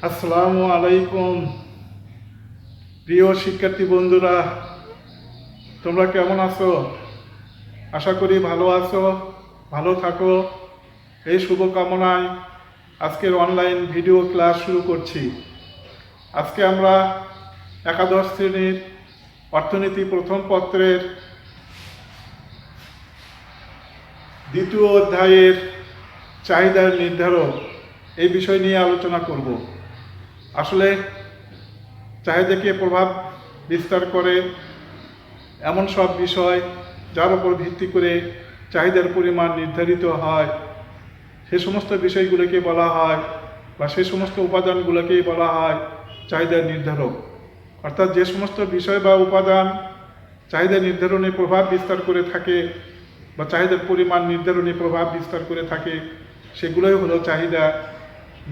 আসসালামু আলাইকুম প্রিয় শিক্ষার্থী বন্ধুরা, তোমরা কেমন আছো? আশা করি ভালো আছো, ভালো থাকো। এই শুভকামনায় আজকের অনলাইন ভিডিও ক্লাস শুরু করছি। আজকে আমরা একাদশ শ্রেণীর অর্থনীতি প্রথম পত্রের দ্বিতীয় অধ্যায়ের চাহিদার নির্ধারক এই বিষয় নিয়ে আলোচনা করব। আসলে চাহিদাকে প্রভাব বিস্তার করে এমন সব বিষয় যার উপর ভিত্তি করে চাহিদার পরিমাণ নির্ধারিত হয়, সে সমস্ত বিষয়গুলোকে বলা হয় বা সে সমস্ত উপাদানগুলোকেই বলা হয় চাহিদার নির্ধারক। অর্থাৎ যে সমস্ত বিষয় বা উপাদান চাহিদা নির্ধারণে প্রভাব বিস্তার করে থাকে বা চাহিদার পরিমাণ নির্ধারণে প্রভাব বিস্তার করে থাকে, সেগুলোই হলো চাহিদা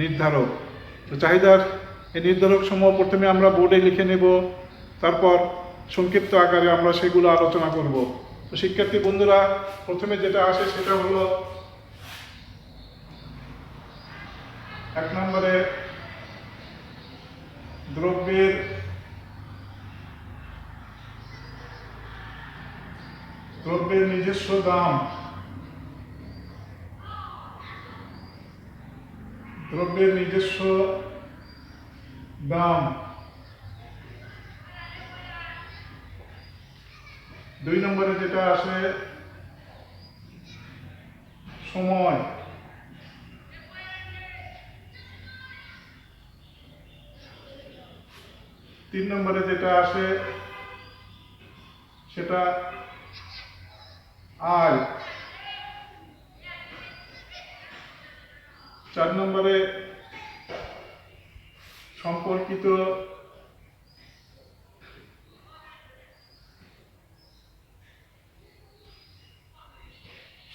নির্ধারক। তো চাহিদার এই নির্ধারক সমূহ প্রথমে আমরা বোর্ডে লিখে নেব, তারপর সংক্ষিপ্ত আকারে আমরা সেগুলো আলোচনা করব। তো শিক্ষার্থী বন্ধুরা, প্রথমে যেটা আসে সেটা হলো 1 নম্বরে দ্রব্যের নিজস্ব দাম। দ্রব্যের নিজস্ব দাম। 2 নম্বরে যেটা আসে সময়। 3 নম্বরে যেটা আসে সেটা আয়। 4 নম্বরে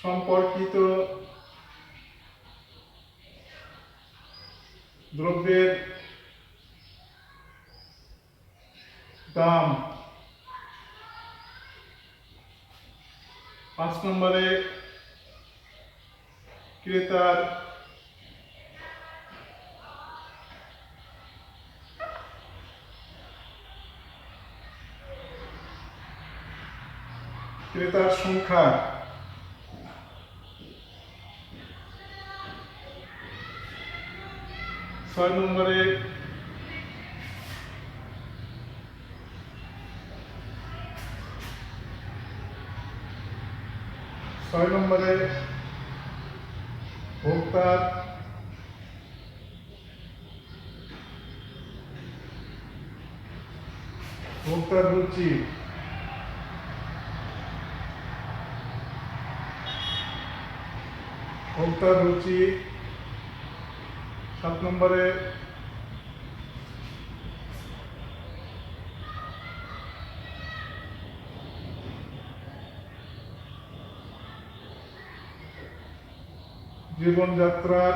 সম্পর্কিত দ্রব্যের দাম। 5 নম্বরে ক্রেতার সংখ্যা। 6 নম্বরে ভোক্তার রুচি। 7 নম্বরে জীবনযাত্রার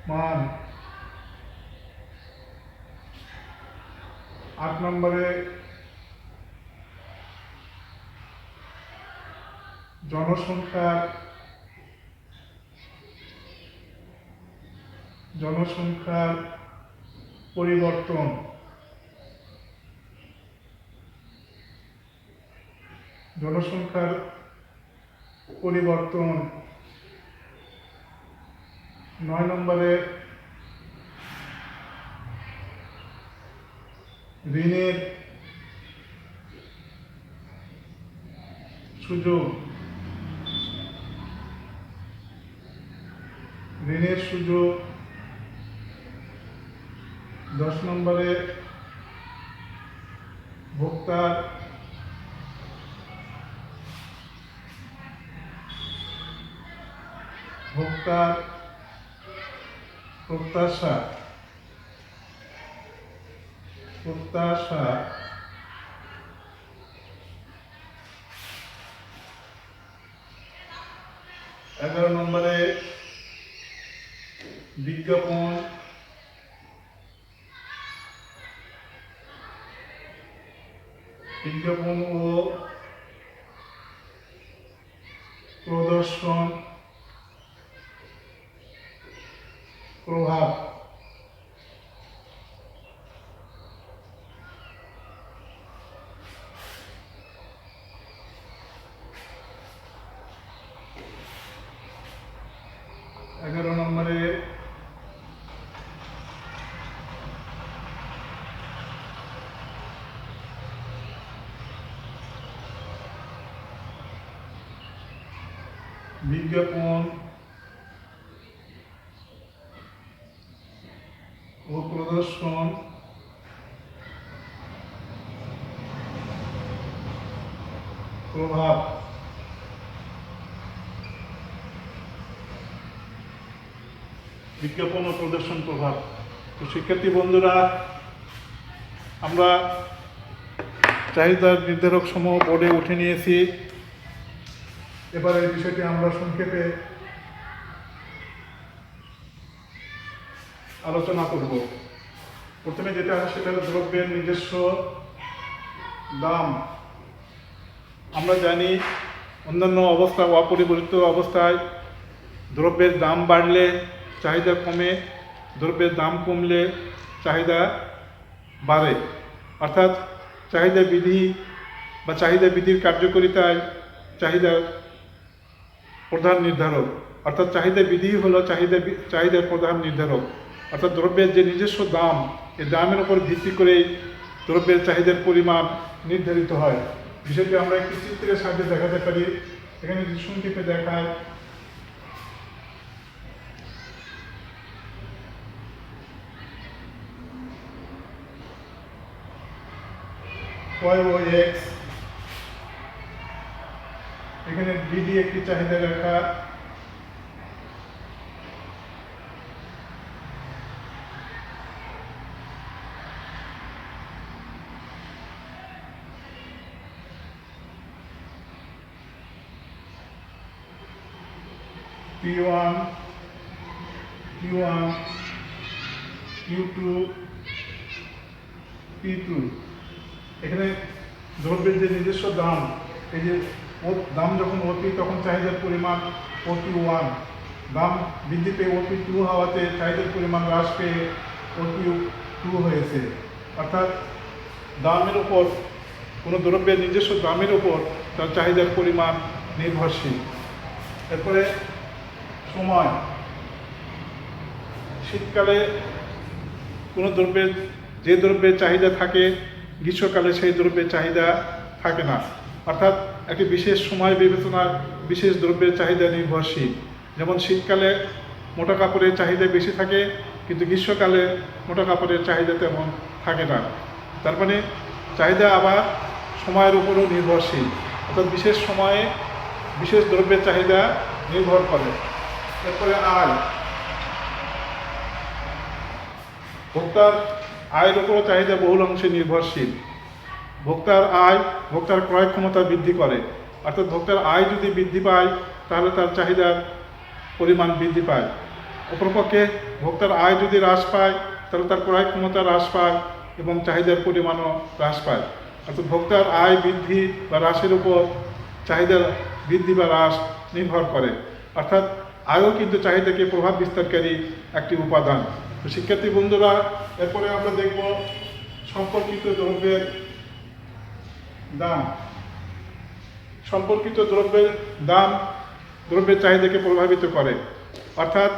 মান। 8 নম্বরে জনসংখ্যার পরিবর্তন। 9 নম্বরে ঋণের সুযোগ। 10 নম্বরে ভোক্তার প্রত্যাশা। 11 নম্বরে বিজ্ঞাপন বিজ্ঞাপন ও প্রদর্শন প্রভাব। এগারো নম্বরে বিজ্ঞাপন ও প্রদর্শন প্রভাব। বিজ্ঞাপন ও প্রদর্শন প্রভাব। তো শিক্ষার্থী বন্ধুরা, আমরা চাহিদার নির্ধারক সমূহ বোর্ডে উঠে নিয়েছি। এবার এই বিষয়টি আমরা সংক্ষেপে আলোচনা করব। প্রথমে যেটা হয় সেটা হলো দ্রব্যের নিজস্ব দাম। আমরা জানি অন্যান্য অবস্থা অপরিবর্তিত অবস্থায় দ্রব্যের দাম বাড়লে চাহিদা কমে, দ্রব্যের দাম কমলে চাহিদা বাড়ে। অর্থাৎ চাহিদা বিধি বা চাহিদা বিধির কার্যকারিতায় চাহিদার প্রধান নির্ধারক। অর্থাৎ চাহিদা বিধি হলো চাহিদার প্রধান নির্ধারক। অর্থাৎ দ্রব্যের যে নিজস্ব দাম, এই দামের উপর ভিত্তি করেই দ্রব্যের চাহিদার পরিমাণ নির্ধারিত হয়। বিষয়টি আমরা একটি চিত্রের সাহায্যে দেখাতে পারি। এখানে যদি সংক্ষেপে দেখায়, y ও x, এখানে ডিডি একটি চাহিদা রেখা, P1, Q1, Q2, P2। এখানে দ্রব্যের যে নিজস্ব দাম, এই যে দাম যখন OP তখন চাহিদার পরিমাণ OP1, দাম বৃদ্ধি পেয়ে OP2 হওয়াতে চাহিদার পরিমাণ হ্রাস পেয়ে OP2 হয়েছে। অর্থাৎ দামের উপর, কোনো দ্রব্যের নিজস্ব দামের উপর তার চাহিদার পরিমাণ নির্ভরশীল। এরপরে সময়। শীতকালে কোনো দ্রব্যের যে দ্রব্যের চাহিদা থাকে, গ্রীষ্মকালে সেই দ্রব্যের চাহিদা থাকে না। অর্থাৎ একটি বিশেষ সময় বিবেচনায় বিশেষ দ্রব্যের চাহিদা নির্ভরশীল। যেমন শীতকালে মোটা কাপড়ের চাহিদা বেশি থাকে, কিন্তু গ্রীষ্মকালে মোটা কাপড়ের চাহিদা তেমন থাকে না। তার মানে চাহিদা আবার সময়ের উপরও নির্ভরশীল। অর্থাৎ বিশেষ সময়ে বিশেষ দ্রব্যের চাহিদা নির্ভর করে। এরপরে আয়। ভোক্তার আয়ের উপরও চাহিদা বহুল অংশে নির্ভরশীল। ভোক্তার আয় ভোক্তার ক্রয় ক্ষমতা বৃদ্ধি করে। অর্থাৎ ভোক্তার আয় যদি বৃদ্ধি পায় তাহলে তার চাহিদার পরিমাণ বৃদ্ধি পায়। অপরপক্ষে ভোক্তার আয় যদি হ্রাস পায় তাহলে তার ক্রয় ক্ষমতা হ্রাস পায় এবং চাহিদার পরিমাণও হ্রাস পায়। অর্থাৎ ভোক্তার আয় বৃদ্ধি বা হ্রাসের উপর চাহিদার বৃদ্ধি বা হ্রাস নির্ভর করে। অর্থাৎ আয়ও কিন্তু চাহিদাকে প্রভাব বিস্তারকারী একটি উপাদান। তো শিক্ষার্থী বন্ধুরা, এরপরে আমরা দেখব সম্পর্কিত দ্রব্যের দাম। সম্পর্কিত দ্রব্যের দাম দ্রব্যের চাহিদাকে প্রভাবিত করে। অর্থাৎ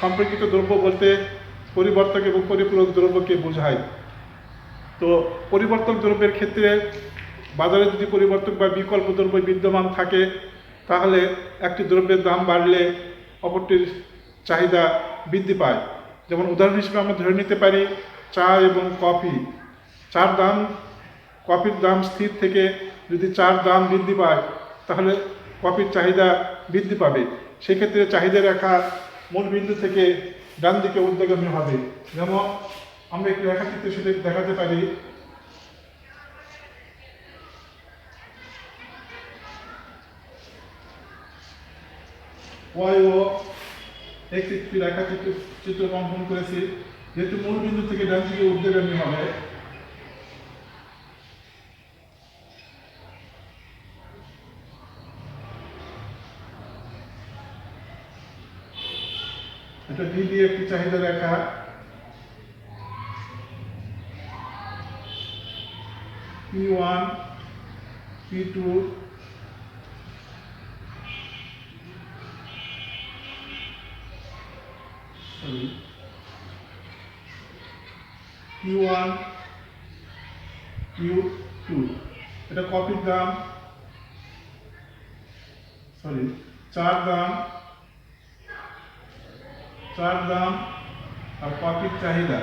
সম্পর্কিত দ্রব্য বলতে পরিবর্তক এবং পরিপূরক দ্রব্যকে বোঝায়। তো পরিবর্তক দ্রব্যের ক্ষেত্রে বাজারে যদি পরিবর্তক বা বিকল্প দ্রব্য বিদ্যমান থাকে তাহলে একটি দ্রব্যের দাম বাড়লে অপরটির চাহিদা বৃদ্ধি পায়। যেমন উদাহরণ হিসেবে আমরা ধরে নিতে পারি চা এবং কফি। কফির দাম স্থির থেকে যদি চার দাম বৃদ্ধি পায় তাহলে কফির চাহিদা বৃদ্ধি পাবে। সেক্ষেত্রে চাহিদা রেখা মূল বিন্দু থেকে ডান দিকে ঊর্ধ্বগামী হবে। যেমন আমরা একটি রেখাচিত্রে সেটা দেখাতে পারি। y ও x একটি রেখাচিত্র অঙ্কন করেছি। যেহেতু মূল বিন্দু থেকে ডান দিকে ঊর্ধ্বগামী হবে, এটা ডি দিয়ে একটি চাহিদা রেখা, P1 P2 Q1 Q2 এটা কপির দাম, চার দাম আর কপির চাহিদা,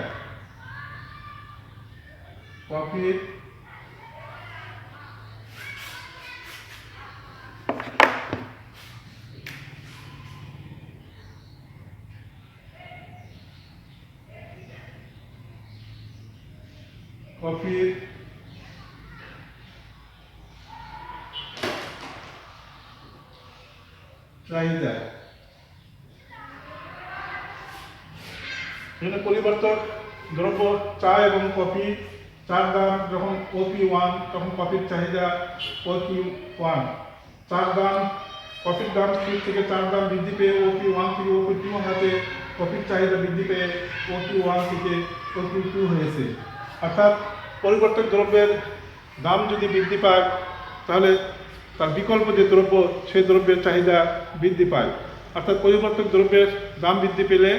কপির চাহিদা। এখানে পরিবর্তক দ্রব্য চা এবং কফি, চার দাম যখন OP1 তখন কফির চাহিদা OQ1, চার দাম কফির দাম স্থির থেকে চার দাম বৃদ্ধি পেয়ে OP1 থেকে OP2 হাতে কফির চাহিদা বৃদ্ধি পেয়ে OQ1 থেকে OQ2 হয়েছে। অর্থাৎ পরিবর্তক দ্রব্যের দাম যদি বৃদ্ধি পায় তাহলে তার বিকল্প যে দ্রব্য সেই দ্রব্যের চাহিদা বৃদ্ধি পায়। অর্থাৎ পরিবর্তক দ্রব্যের দাম বৃদ্ধি পেলে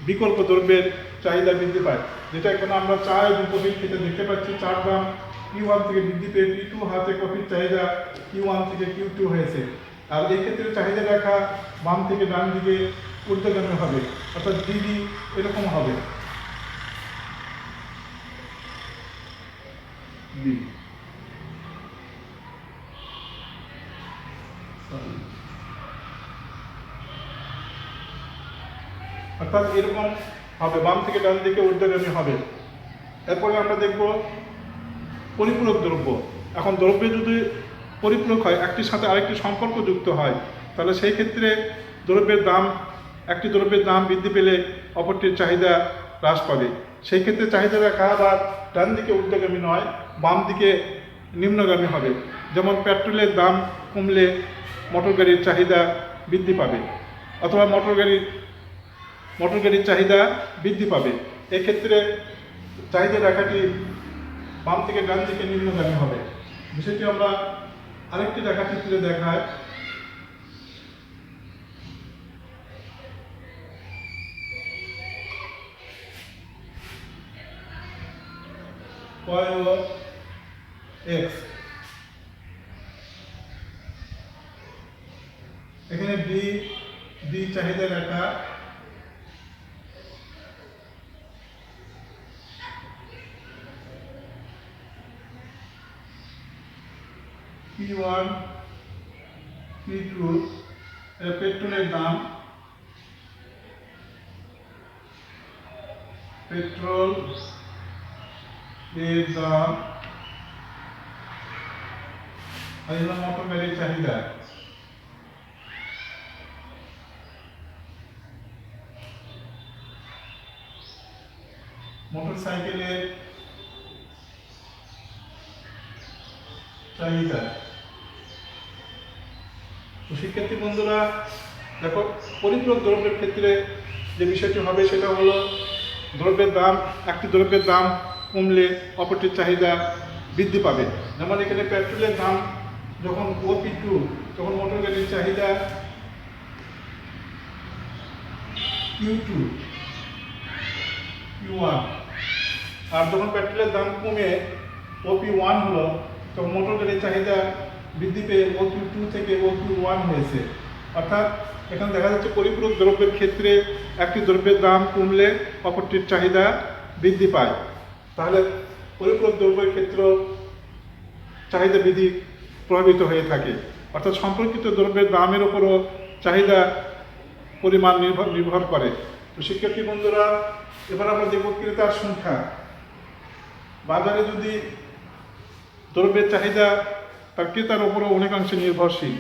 বিকল্প দ্রব্যের চাহিদা বৃদ্ধি পায়, যেটা এখানে আমরা চা এবং কফির ক্ষেত্রে দেখতে পাচ্ছি। চার দাম Q1 থেকে বৃদ্ধি পেয়ে P2 হাতে কফির চাহিদা Q1 থেকে Q2 হয়েছে। আর এই ক্ষেত্রে চাহিদা রেখা বাম থেকে ডান দিকে ঊর্ধ্বগামী হবে, অর্থাৎ ডিডি এরকম হবে, অর্থাৎ এরকম হবে, বাম থেকে ডান দিকে ঊর্ধ্বগামী হবে। এরপরে আমরা দেখব পরিপূরক দ্রব্য। এখন দ্রব্যে যদি পরিপূরক হয়, একটির সাথে আরেকটি সম্পর্ক যুক্ত হয়, তাহলে সেই ক্ষেত্রে একটি দ্রব্যের দাম বৃদ্ধি পেলে অপরটির চাহিদা হ্রাস পাবে। সেই ক্ষেত্রে চাহিদা রেখা আবার ডান দিকে ঊর্ধ্বগামী নয়, বাম দিকে নিম্নগামী হবে। যেমন পেট্রোলের দাম কমলে মোটর গাড়ির চাহিদা বৃদ্ধি পাবে, অথবা মোটর গাড়ির চাহিদা বৃদ্ধি পাবে। এক্ষেত্রে চাহিদা রেখাটি বাম থেকে ডান দিকে নিম্নগামী হবে। বিষয়টি আমরা আরেকটি রেখাচিত্রে দেখায়। X এখানে ডি চাহিদা রেখা, P1 P2 পেট্রোলের দাম, পেট্রোল এর দাম আর মোটর গাড়ির চাহিদা। মোটর সাইকেলের চাহিদা। তো শিক্ষার্থী বন্ধুরা দেখো, পরিপূরক দ্রব্যের ক্ষেত্রে যে বিষয়টি হবে সেটা হলো একটি দ্রব্যের দাম কমলে অপরটির চাহিদা বৃদ্ধি পাবে। যেমন এখানে পেট্রোলের দাম যখন OP2 তখন মোটর গাড়ির চাহিদা Q1, আর যখন পেট্রোলের দাম কমে OP1 হলো তখন মোটর গাড়ির চাহিদা বৃদ্ধি পেয়ে OQ2 থেকে OQ1 হয়েছে। অর্থাৎ এখানে দেখা যাচ্ছে পরিপূরক দ্রব্যের ক্ষেত্রে একটি দ্রব্যের দাম কমলে অপরটির চাহিদা বৃদ্ধি পায়। তাহলে পরিপূরক দ্রব্যের ক্ষেত্র চাহিদা বৃদ্ধি প্রভাবিত হয়ে থাকে, অর্থাৎ সম্পর্কিত দ্রব্যের দামের উপরও চাহিদা পরিমাণ নির্ভর করে। তো শিক্ষার্থী বন্ধুরা, এবার আমরা দেখব ক্রেতার সংখ্যা। বাজারে যদি দ্রব্যের চাহিদা তার ক্রেতার উপরও অনেকাংশে নির্ভরশীল।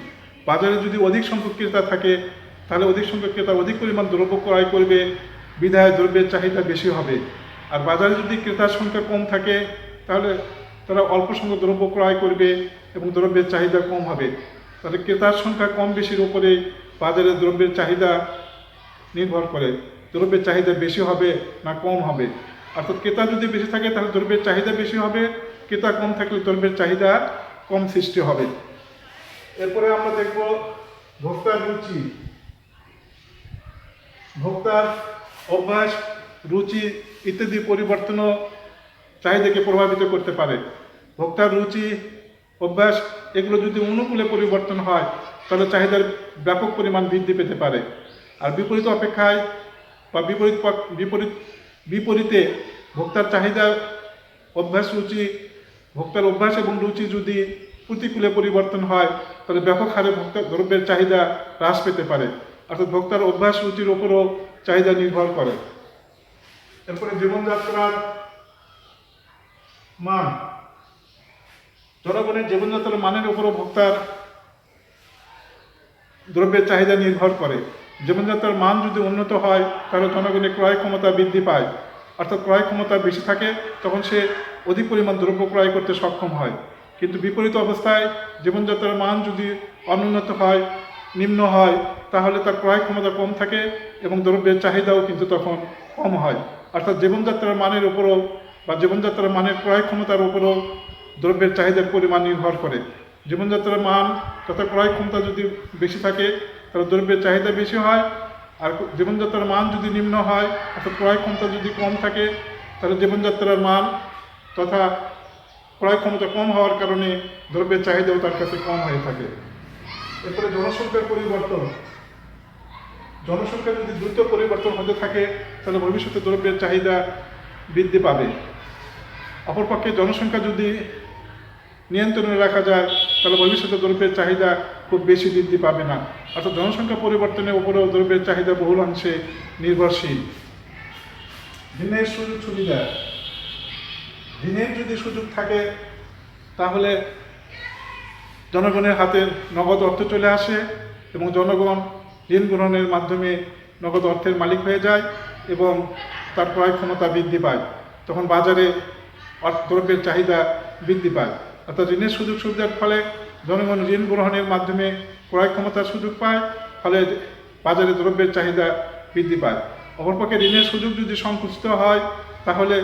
বাজারে যদি অধিক সংখ্যক ক্রেতা থাকে তাহলে অধিক সংখ্যক ক্রেতা অধিক পরিমাণ দ্রব্য ক্রয় করবে, বিধায় দ্রব্যের চাহিদা বেশি হবে। আর বাজারে যদি ক্রেতার সংখ্যা কম থাকে তাহলে তারা অল্প সংখ্যক দ্রব্য ক্রয় করবে এবং দ্রব্যের চাহিদা কম হবে। তাহলে ক্রেতার সংখ্যা কম বেশির উপরে বাজারে দ্রব্যের চাহিদা নির্ভর করে দ্রব্যের চাহিদা বেশি হবে না কম হবে। অর্থাৎ ক্রেতা যদি বেশি থাকে তাহলে দ্রব্যের চাহিদা বেশি হবে, ক্রেতা কম থাকলে দ্রব্যের চাহিদা কম সৃষ্টি হবে। এরপরে আমরা দেখব ভোক্তার রুচি। ভোক্তার অভ্যাস, রুচি ইত্যাদি পরিবর্তনও চাহিদাকে প্রভাবিত করতে পারে। ভোক্তার রুচি, অভ্যাস এগুলো যদি অনুকূলে পরিবর্তন হয় তাহলে চাহিদার ব্যাপক পরিমাণ বৃদ্ধি পেতে পারে। আর বিপরীত অপেক্ষায় বা বিপরীতে ভোক্তার চাহিদা, অভ্যাস, রুচি, ভোক্তার অভ্যাস এবং রুচি যদি প্রতিকূলে পরিবর্তন হয় তাহলে ব্যাপক হারে ভোক্তার দ্রব্যের চাহিদা হ্রাস পেতে পারে। অর্থাৎ ভোক্তার অভ্যাস, রুচির ওপরও চাহিদা নির্ভর করে। এরপরে জীবনযাত্রার মান। জনগণের জীবনযাত্রার মানের উপরও ভোক্তার দ্রব্যের চাহিদা নির্ভর করে। জীবনযাত্রার মান যদি উন্নত হয় তাহলে জনগণের ক্রয় ক্ষমতা বৃদ্ধি পায়, অর্থাৎ ক্রয় ক্ষমতা বেশি থাকে তখন সে অধিক পরিমাণ দ্রব্য ক্রয় করতে সক্ষম হয়। কিন্তু বিপরীত অবস্থায় জীবনযাত্রার মান যদি অনুন্নত হয়, নিম্ন হয়, তাহলে তার ক্রয় ক্ষমতা কম থাকে এবং দ্রব্যের চাহিদাও কিন্তু তখন কম হয়। অর্থাৎ জীবনযাত্রার মানের উপরও বা জীবনযাত্রার মানের ক্রয় ক্ষমতার উপরও দ্রব্যের চাহিদার পরিমাণ নির্ভর করে। জীবনযাত্রার মান তথা ক্রয় ক্ষমতা যদি বেশি থাকে তাহলে দ্রব্যের চাহিদা বেশি হয়, আর জীবনযাত্রার মান যদি নিম্ন হয় অর্থাৎ ক্রয় ক্ষমতা যদি কম থাকে তাহলে জীবনযাত্রার মান তথা ক্রয় ক্ষমতা কম হওয়ার কারণে দ্রব্যের চাহিদাও তার কাছে কম হয়ে থাকে। এরপরে জনসংখ্যার পরিবর্তন। জনসংখ্যা যদি দ্রুত পরিবর্তন হতে থাকে তাহলে ভবিষ্যতে দ্রব্যের চাহিদা বৃদ্ধি পাবে। অপরপক্ষে জনসংখ্যা যদি নিয়ন্ত্রণে রাখা যায় তাহলে ভবিষ্যতে দ্রব্যের চাহিদা খুব বেশি বৃদ্ধি পাবে না। অর্থাৎ জনসংখ্যা পরিবর্তনের উপরেও দ্রব্যের চাহিদা বহুলাংশে নির্ভরশীল। ঋণের সুযোগ সুবিধা। ঋণের যদি সুযোগ থাকে তাহলে জনগণের হাতে নগদ অর্থ চলে আসে এবং জনগণ ঋণ গ্রহণের মাধ্যমে নগদ অর্থের মালিক হয়ে যায় এবং তার ক্রয় ক্ষমতা বৃদ্ধি পায়। তখন বাজারে দ্রব্যের চাহিদা বৃদ্ধি পায়। অর্থাৎ ঋণের সুযোগ সুবিধার ফলে জনগণ ঋণ গ্রহণের মাধ্যমে ক্রয় ক্ষমতার সুযোগ পায়, ফলে বাজারে দ্রব্যের চাহিদা বৃদ্ধি পায়। অপরপক্ষে ঋণের সুযোগ যদি সংকুচিত হয় তাহলে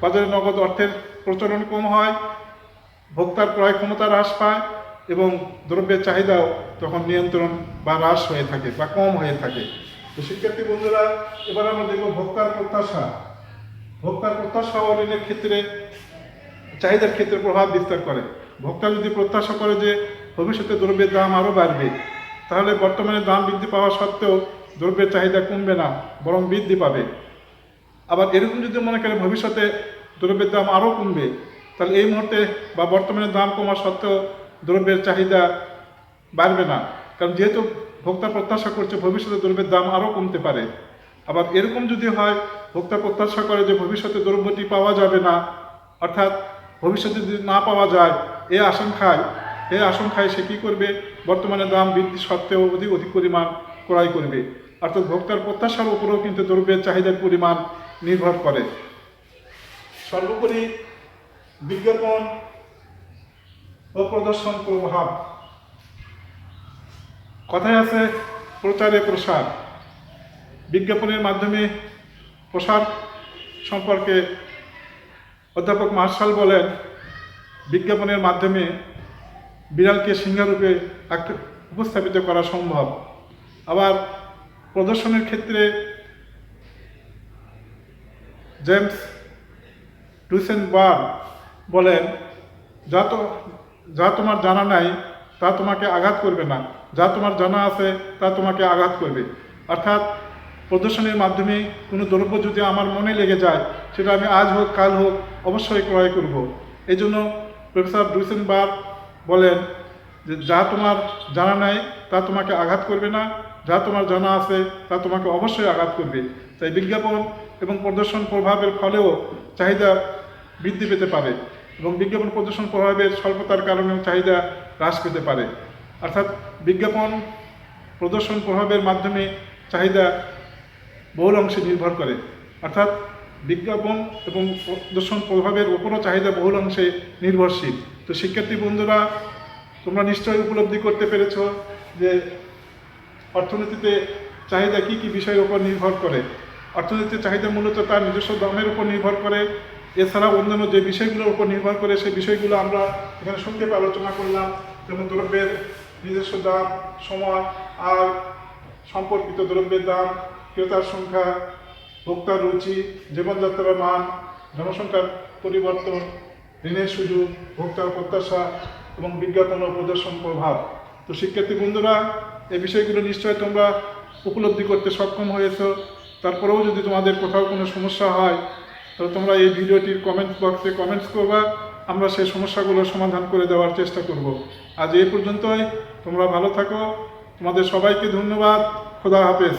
বাজারে নগদ অর্থের প্রচলন কম হয়, ভোক্তার ক্রয় ক্ষমতা হ্রাস পায় এবং দ্রব্যের চাহিদাও তখন নিয়ন্ত্রণ বা হ্রাস হয়ে থাকে বা কম হয়ে থাকে। তো শিক্ষার্থী বন্ধুরা, এবার আমরা দেখব ভোক্তার প্রত্যাশা। ভোক্তার প্রত্যাশা ও ঋণের ক্ষেত্রে চাহিদার ক্ষেত্রে প্রভাব বিস্তার করে। ভোক্তা যদি প্রত্যাশা করে যে ভবিষ্যতে দ্রব্যের দাম আরও বাড়বে, তাহলে বর্তমানে দাম বৃদ্ধি পাওয়া সত্ত্বেও দ্রব্যের চাহিদা কমবে না, বরং বৃদ্ধি পাবে। আবার এরকম যদি মনে করে ভবিষ্যতে দ্রব্যের দাম আরও কমবে, তাহলে এই মুহূর্তে বা বর্তমানে দাম কমা সত্ত্বেও দ্রব্যের চাহিদা বাড়বে না, কারণ যেহেতু ভোক্তা প্রত্যাশা করছে ভবিষ্যতে দ্রব্যের দাম আরও কমতে পারে। আবার এরকম যদি হয় ভোক্তা প্রত্যাশা করে যে ভবিষ্যতে দ্রব্যটি পাওয়া যাবে না, অর্থাৎ ভবিষ্যতে যদি না পাওয়া যায় এই আশঙ্কায় সে কী করবে, বর্তমানে দাম বৃদ্ধি সত্ত্বেও অধিক পরিমাণ ক্রয় করবে। অর্থাৎ ভোক্তার প্রত্যাশার উপরেও কিন্তু দ্রব্যের চাহিদার পরিমাণ নির্ভর করে। সর্বোপরি বিজ্ঞাপন ও প্রদর্শন প্রভাব। কথায় আছে প্রচারে প্রসার। বিজ্ঞাপনের মাধ্যমে প্রসার সম্পর্কে অধ্যাপক মার্শাল বলেন, বিজ্ঞাপনের মাধ্যমে বিড়ালকে সিংহরূপে উপস্থাপিত করা সম্ভব। আবার প্রদর্শনের ক্ষেত্রে জেমস ডুসেনবার্গ বলেন, যা তোমার জানা নাই তা তোমাকে আঘাত করবে না, যা তোমার জানা আছে তা তোমাকে আঘাত করবে। অর্থাৎ প্রদর্শনের মাধ্যমে কোনো দ্রব্য যদি আমার মনে লেগে যায়, সেটা আমি আজ হোক কাল হোক অবশ্যই ক্রয় করব। এই জন্য প্রফেসর ডুসেনবার্গ বলেন যে যা তোমার জানা নাই তা তোমাকে আঘাত করবে না, যা তোমার জানা আছে তা তোমাকে অবশ্যই আঘাত করবে। তাই বিজ্ঞাপন এবং প্রদর্শন প্রভাবের ফলেও চাহিদা বৃদ্ধি পেতে পারে এবং বিজ্ঞাপন প্রদর্শন প্রভাবের স্বল্পতার কারণেও চাহিদা হ্রাস পেতে পারে। অর্থাৎ বিজ্ঞাপন প্রদর্শন প্রভাবের মাধ্যমে চাহিদা বহুল অংশে নির্ভর করে। অর্থাৎ বিজ্ঞাপন এবং প্রদর্শন প্রভাবের উপরও চাহিদা বহুল অংশে নির্ভরশীল। তো শিক্ষার্থী বন্ধুরা, তোমরা নিশ্চয়ই উপলব্ধি করতে পেরেছ যে অর্থনীতিতে চাহিদা কী কী বিষয়ের উপর নির্ভর করে। অর্থনীতির চাহিদা মূলত তার নিজস্ব দামের উপর নির্ভর করে, এছাড়া অন্যান্য যে বিষয়গুলোর উপর নির্ভর করে সেই বিষয়গুলো আমরা এখানে সংক্ষেপে আলোচনা করলাম, যেমন দ্রব্যের নিজস্ব দাম, সময়, আর সম্পর্কিত দ্রব্যের দাম, ক্রেতার সংখ্যা, ভোক্তার রুচি, জীবনযাত্রার মান, জনসংখ্যার পরিবর্তন, ঋণের সুযোগ, ভোক্তার প্রত্যাশা এবং বিজ্ঞাপন ও প্রদর্শন প্রভাব। তো শিক্ষার্থী বন্ধুরা, এই বিষয়গুলো নিশ্চয় তোমরা উপলব্ধি করতে সক্ষম হয়েছ। তারপরেও যদি তোমাদের কোথাও কোনো সমস্যা হয় তাহলে তোমরা এই ভিডিওটির কমেন্টস বক্সে কমেন্টস করবা, আমরা সেই সমস্যাগুলোর সমাধান করে দেওয়ার চেষ্টা করব। আজ এই পর্যন্তই, তোমরা ভালো থাকো, তোমাদের সবাইকে ধন্যবাদ। খোদা হাফেজ।